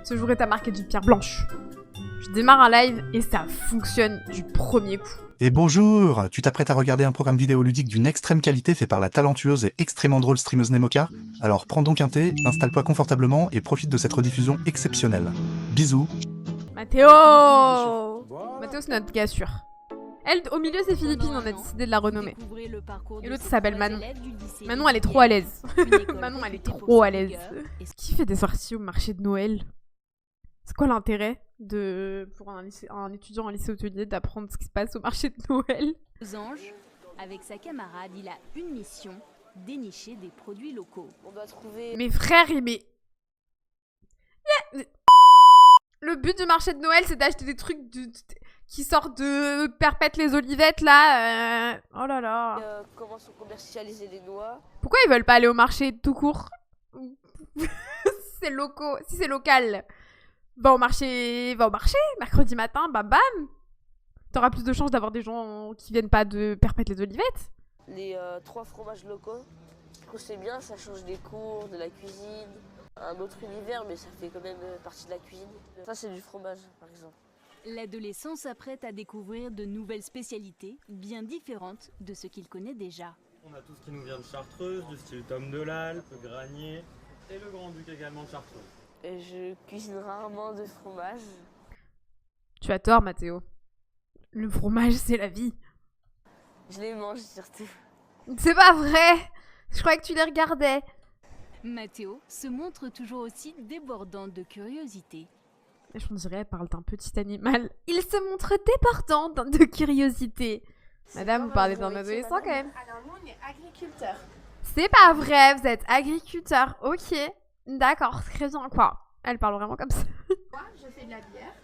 Ce jour est à marquer d'une pierre blanche. Je démarre un live et ça fonctionne du premier coup. Et bonjour! Tu t'apprêtes à regarder un programme vidéoludique d'une extrême qualité fait par la talentueuse et extrêmement drôle streameuse Nemoka? Alors prends donc un thé, installe-toi confortablement et profite de cette rediffusion exceptionnelle. Bisous! Mathéo, c'est notre gars sûr. Elle, au milieu, c'est Philippine, on a décidé de la renommer. Et l'autre s'appelle Manon. Manon, elle est trop à l'aise. Manon, elle est trop à l'aise. Qui fait des sorties au marché de Noël? C'est quoi l'intérêt pour un étudiant en lycée hôtelier d'apprendre ce qui se passe au marché de Noël? Aux anges, avec sa camarade, il a une mission, dénicher des produits locaux. On doit trouver... Mes frères, Le but du marché de Noël, c'est d'acheter des trucs qui sortent de Perpète les Olivettes, là. Oh là là. Comment sont commercialisées les noix. Pourquoi ils veulent pas aller au marché tout court? C'est locaux. Si c'est local, va au marché, mercredi matin, bam bam. T'auras plus de chances d'avoir des gens qui viennent pas de Perpète les Olivettes. Les 3 fromages locaux. Je trouve que c'est bien, ça change des cours, de la cuisine. Un autre univers, mais ça fait quand même partie de la cuisine. Ça, c'est du fromage, par exemple. L'adolescent s'apprête à découvrir de nouvelles spécialités, bien différentes de ce qu'il connaît déjà. On a tout ce qui nous vient de Chartreuse, du style Tome de l'Alpe, Granier, et le Grand-Duc également de Chartreuse. Et je cuisine rarement de fromage. Tu as tort, Mathéo. Le fromage, c'est la vie. Je les mange surtout. C'est pas vrai! Je croyais que tu les regardais. Mathéo se montre toujours aussi débordant de curiosité. Je me dirais, elle parle d'un petit animal. Il se montre débordant de curiosité. Madame, vous parlez d'un adolescent quand même. Alors nous, on est agriculteurs. C'est pas vrai, vous êtes agriculteur. Ok, d'accord, très bien. Quoi? Elle parle vraiment comme ça. Moi, je fais de la bière.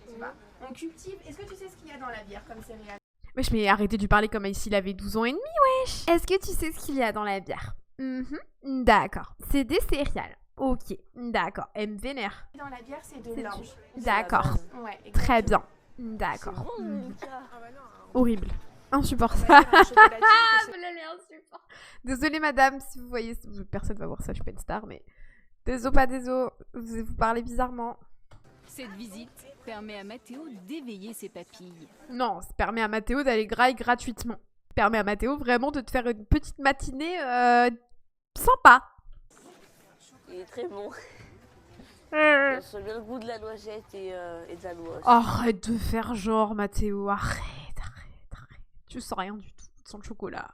Tu vois, on cultive. Est-ce que tu sais ce qu'il y a dans la bière comme céréales? Wesh, mais arrêtez de lui parler comme s'il avait 12 ans et demi, wesh. Est-ce que tu sais ce qu'il y a dans la bière? D'accord, c'est des céréales. Ok, d'accord, elle me vénère. Dans la bière, c'est de l'orge. D'accord, Ouais, très bien. C'est D'accord. bon, Milka. Horrible. Insupportable. Elle est insupportable. Désolée madame, si vous voyez, personne va voir ça, je suis pas une star, mais... Désolé, pas désolé, vous parlez bizarrement. Cette visite permet à Mathéo d'éveiller ses papilles. Non, ça permet à Mathéo d'aller graille gratuitement. Ça permet à Mathéo vraiment de te faire une petite matinée sympa. Il est très bon. On sent bien le goût de la noisette et de la noix aussi. Arrête de faire genre, Mathéo, arrête. Tu sens rien du tout, tu sens le chocolat.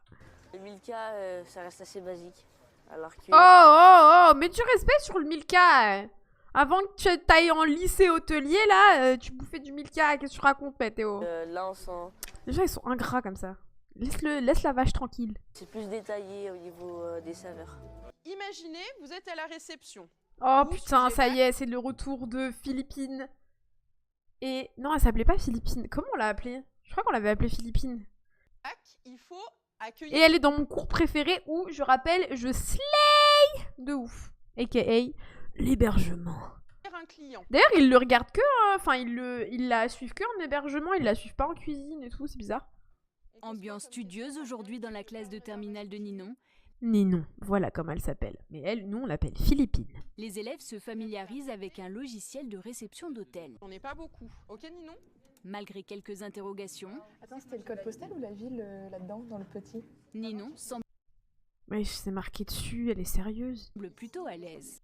Le Milka, ça reste assez basique. Alors que... Oh, mais tu respectes sur le Milka. Avant que tu ailles en lycée hôtelier, là, tu bouffais du Milka. Qu'est-ce que tu racontes, Mathéo? là, on sent... Les gens, ils sont ingrats comme ça. Laisse la vache tranquille. C'est plus détaillé au niveau des saveurs. Imaginez, vous êtes à la réception. Oh Vous, putain, sujet ça bac. y est, c'est le retour de Philippine. Et non, elle s'appelait pas Philippine. Comment on l'a appelée? Je crois qu'on l'avait appelée Philippine. Il faut Et accueillir elle est dans mon cours préféré où, je rappelle, je slay de ouf. A.k.a. l'hébergement. un client. D'ailleurs, ils le regardent que... Enfin, ils la suivent que en hébergement, ils la suivent pas en cuisine et tout, c'est bizarre. Ambiance studieuse aujourd'hui dans la classe de terminale de Ninon. Ninon, voilà comment elle s'appelle. Mais elle, nous, on l'appelle Philippine. Les élèves se familiarisent avec un logiciel de réception d'hôtel. On n'est pas beaucoup. Ok, Ninon? Malgré quelques interrogations, Attends, c'était le code postal ou la ville là-dedans, dans le petit? Ninon semble Mais c'est marqué dessus, elle est sérieuse. plutôt à l'aise.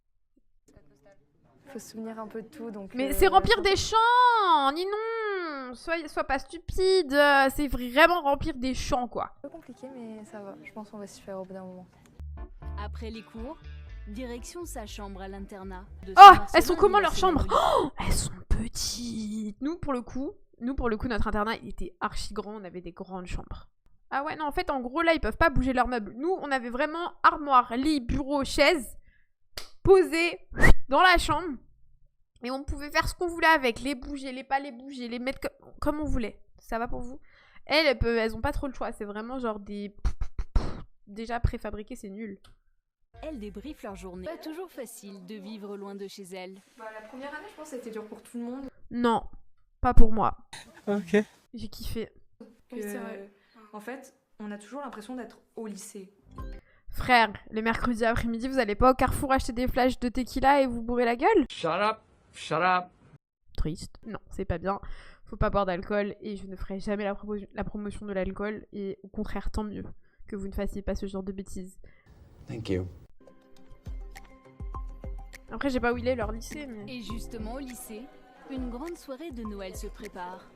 Faut se souvenir un peu de tout, donc... Mais c'est remplir des champs, Ninon. Sois pas stupide, c'est vraiment remplir des champs, quoi. Un peu compliqué, mais ça va. Je pense qu'on va se faire au bout d'un moment. Après les cours, direction sa chambre à l'internat. Oh, elles sont comment leurs chambres? Oh, elles sont petites. Nous, pour le coup, notre internat, il était archi grand, on avait des grandes chambres. Ah ouais, non, en fait, en gros, là, ils peuvent pas bouger leurs meubles. Nous, on avait vraiment armoire, lit, bureau, chaise, posés dans la chambre. Et on pouvait faire ce qu'on voulait avec, les bouger, les pas les bouger, les mettre comme on voulait. Ça va pour vous? Elles ont pas trop le choix, c'est vraiment genre des... Déjà préfabriqués, c'est nul. Elles débriefent leur journée. Pas toujours facile de vivre loin de chez elles. Bah, la première année, je pense que c'était dur pour tout le monde. Non, pas pour moi. Ok. J'ai kiffé. Oui, c'est vrai. En fait, on a toujours l'impression d'être au lycée. Frère, les mercredis après-midi, vous allez pas au Carrefour acheter des flashs de tequila et vous bourrer la gueule? Shut up, shut up. Triste. Non, c'est pas bien. Faut pas boire d'alcool et je ne ferai jamais la promotion de l'alcool. Et au contraire, tant mieux que vous ne fassiez pas ce genre de bêtises. Thank you. Après, j'ai pas où il est leur lycée, mais... Et justement au lycée, une grande soirée de Noël se prépare.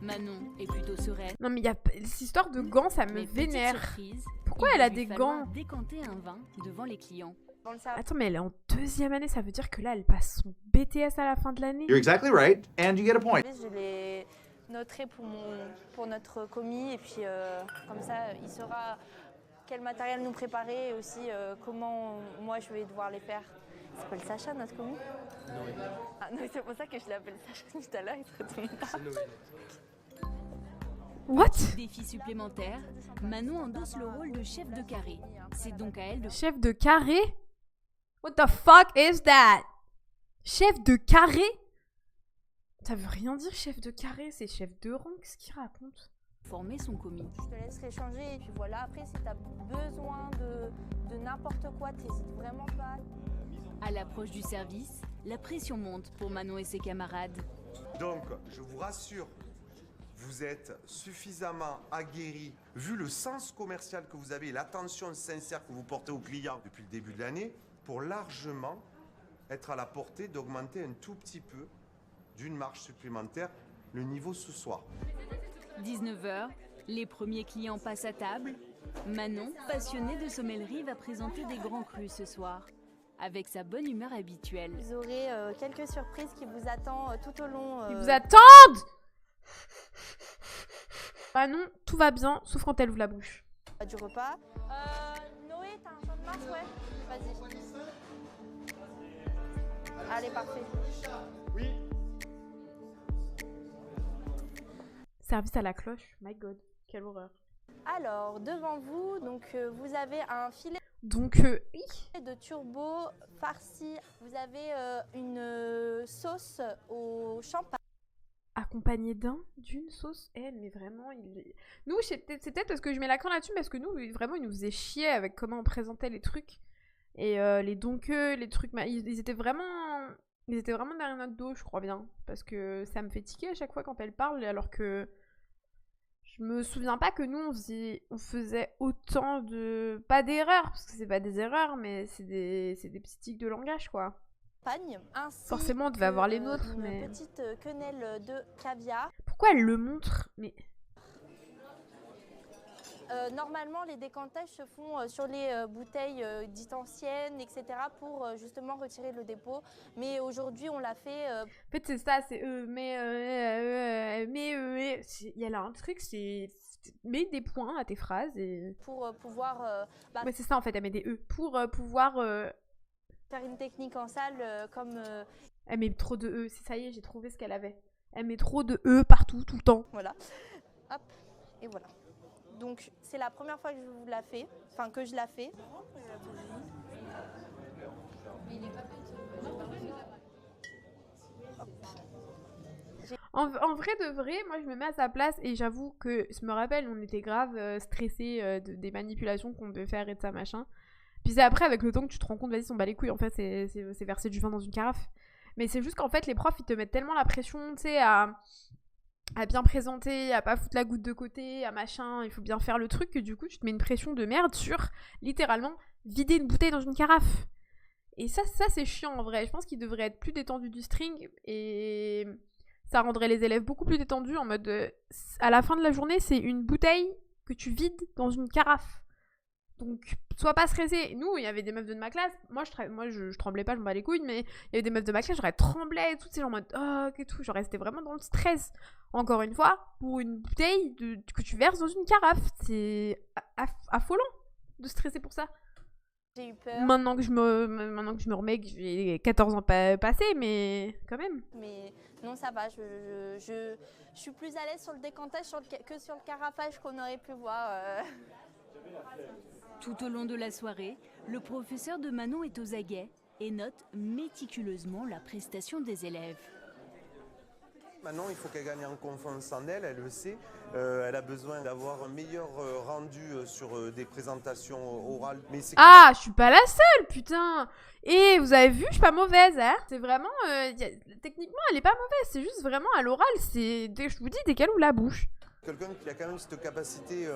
Manon est plutôt sereine. Non, mais il y a cette histoire de gants, ça me Mais petite vénère. surprise, Pourquoi il elle va a lui des falloir gants? décanter un vin devant les clients. Dans le service. Attends, mais elle est en 2e année, ça veut dire que là, elle passe son BTS à la fin de l'année? You're exactly right, and you get a point. Je les noterai pour notre commis et puis comme ça, il saura quel matériel nous préparer et aussi comment moi je vais devoir les faire. Il s'appelle Sacha, notre commis? Noé. Ah non, c'est pour ça que je l'appelle Sacha tout à l'heure, il se retourne pas. C'est Noé. What? Défi supplémentaire, Manon endosse le rôle de chef de carré. C'est donc à elle de Chef de carré? What the fuck is that? Chef de carré? Ça veut rien dire chef de carré, c'est chef de rang, qu'est-ce qu'il raconte? former son commis. Je te laisserai changer et puis voilà, après si tu as besoin de n'importe quoi, t'hésites vraiment pas. À l'approche du service, la pression monte pour Manon et ses camarades. Donc, je vous rassure, vous êtes suffisamment aguerris, vu le sens commercial que vous avez et l'attention sincère que vous portez aux clients depuis le début de l'année, pour largement être à la portée d'augmenter un tout petit peu, d'une marge supplémentaire, le niveau ce soir. 19h, les premiers clients passent à table. Manon, passionnée de sommellerie, va présenter des grands crus ce soir, avec sa bonne humeur habituelle. Vous aurez quelques surprises qui vous attendent tout au long. Ils vous attendent! Ah non, tout va bien, sauf quand elle ouvre la bouche. Du repas. Noé, t'as un champ de Mars, ouais? Vas-y. Allez, parfait. Oui. Service à la cloche, my god, quelle horreur. Alors, devant vous, donc vous avez un filet Donc, oui. de turbo farci. Vous avez une sauce au champagne. Accompagné d'une sauce. Mais vraiment, nous, c'est peut-être parce que je mets l'accent là-dessus, parce que nous, vraiment, ils nous faisaient chier avec comment on présentait les trucs. Et les donkeux, les trucs, ils étaient vraiment derrière notre dos, je crois bien. Parce que ça me fait tiquer à chaque fois quand elle parle, alors que je me souviens pas que nous, on faisait autant de... Pas d'erreurs, parce que c'est pas des erreurs, mais c'est des petits tics de langage, quoi. Ainsi Forcément, on devait avoir les nôtres, une mais... petite quenelle de caviar. Pourquoi elle le montre? Mais... Normalement, les décantages se font sur les bouteilles dites anciennes, etc. pour justement retirer le dépôt. Mais aujourd'hui, on l'a fait... En fait, c'est ça, c'est il y a là un truc, c'est... Mets des points à tes phrases et... Pour pouvoir... Ouais, c'est ça, en fait, elle met des E. Pour pouvoir... faire une technique en salle comme... Elle met trop de E, ça y est, j'ai trouvé ce qu'elle avait. Elle met trop de E partout, tout le temps. Voilà. Hop, et voilà. Donc, c'est la première fois que je vous la fais, enfin que je la fais. En vrai de vrai, moi je me mets à sa place et j'avoue que je me rappelle, on était grave stressés des manipulations qu'on devait faire et de ça machin. Puis c'est après avec le temps que tu te rends compte, vas-y, on bat les couilles, en fait c'est verser du vin dans une carafe. Mais c'est juste qu'en fait les profs ils te mettent tellement la pression, tu sais, à bien présenter, à pas foutre la goutte de côté, à machin, il faut bien faire le truc, que du coup tu te mets une pression de merde sur littéralement vider une bouteille dans une carafe. Et ça c'est chiant en vrai, je pense qu'il devrait être plus détendu du string et ça rendrait les élèves beaucoup plus détendus en mode à la fin de la journée c'est une bouteille que tu vides dans une carafe. Donc, sois pas stressé. Nous, il y avait des meufs de ma classe. Moi, je tremblais pas, je me bats les couilles, mais il y avait des meufs de ma classe, j'aurais tremblé et tout, c'est genre en mode oh, et tout. Genre, restais vraiment dans le stress. Encore une fois, pour une bouteille que tu verses dans une carafe, c'est affolant de stresser pour ça. J'ai eu peur. Maintenant que je me remets, que j'ai 14 ans passés, mais quand même. Mais non, ça va. Je suis plus à l'aise sur le décantage que sur le carafage qu'on aurait pu voir. Tout au long de la soirée, le professeur de Manon est aux aguets et note méticuleusement la prestation des élèves. Maintenant, il faut qu'elle gagne en confiance en elle, elle le sait. Elle a besoin d'avoir un meilleur rendu sur des présentations orales. Mais ah, je suis pas la seule, putain. Et vous avez vu, je suis pas mauvaise, hein. C'est vraiment... techniquement, elle est pas mauvaise, c'est juste vraiment à l'oral, c'est... Je vous dis, dès qu'elle ouvre la bouche. Quelqu'un qui a quand même cette capacité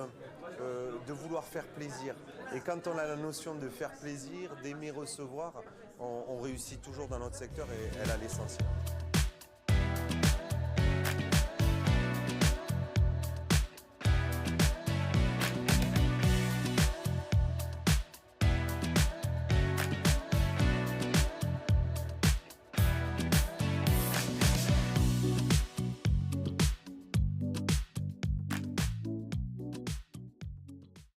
de vouloir faire plaisir. Et quand on a la notion de faire plaisir, d'aimer recevoir, on réussit toujours dans notre secteur et elle a l'essentiel.